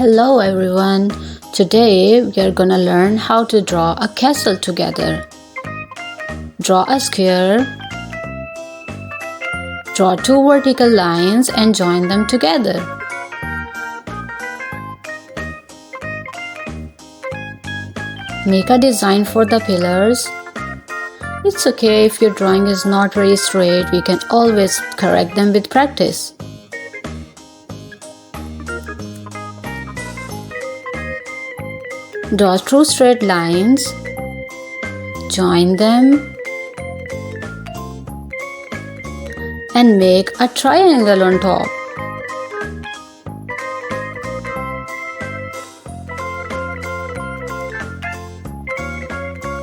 Hello everyone. Today we are gonna learn how to draw a castle together. Draw a square. Draw two vertical lines and join them together. Make a design for the pillars. It's okay if your drawing is not very straight, we can always correct them with practice. Draw two straight lines, join them, and make a triangle on top.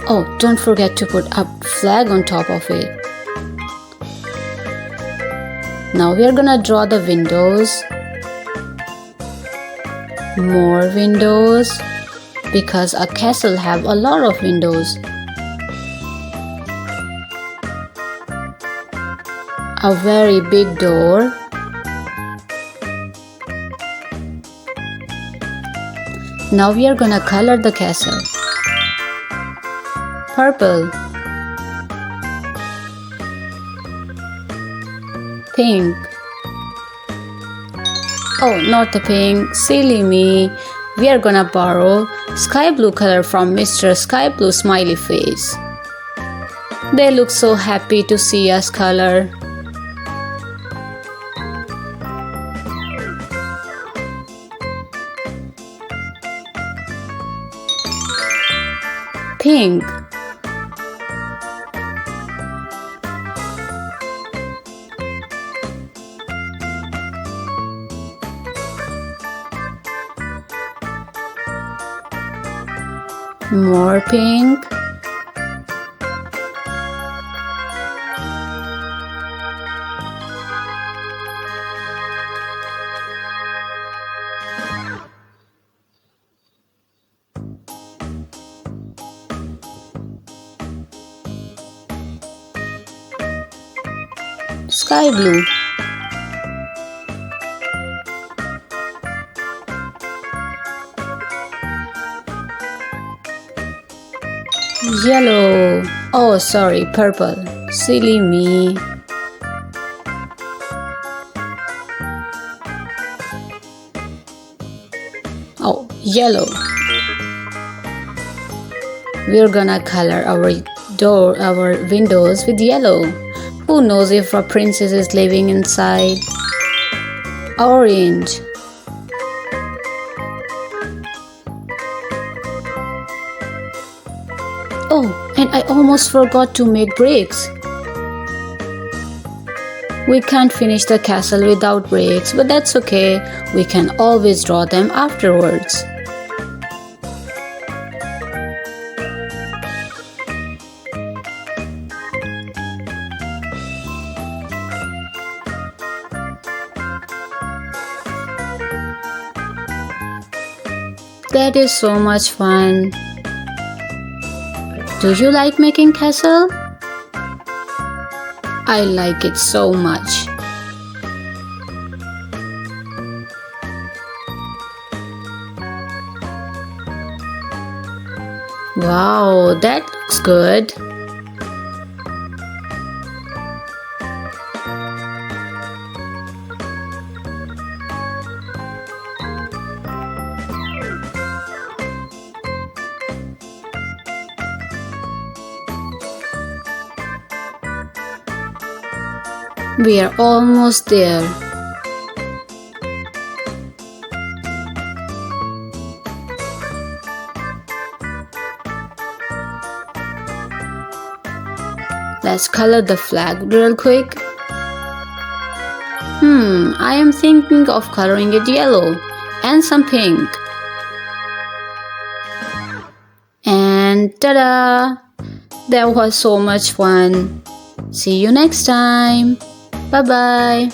Oh, don't forget to put a flag on top of it. Now we are gonna draw the windows. More windows, because a castle have a lot of windows. A very big door. Now we are gonna color the castle. Purple, pink. Oh, not the pink, silly me. We are gonna borrow sky blue color from Mr. Sky Blue Smiley Face. They look so happy to see us color. Pink. More pink. Sky blue. Yellow. Oh, sorry, purple. Silly me. Oh, yellow. We're gonna color our windows with yellow. Who knows if a princess is living inside? Orange. Oh, and I almost forgot to make bricks. We can't finish the castle without bricks, but that's okay. We can always draw them afterwards. That is so much fun. Do you like making castle? I like it so much. Wow, that looks good. We are almost there. Let's color the flag real quick. I am thinking of coloring it yellow and some pink. And ta-da! That was so much fun. See you next time. Bye-bye.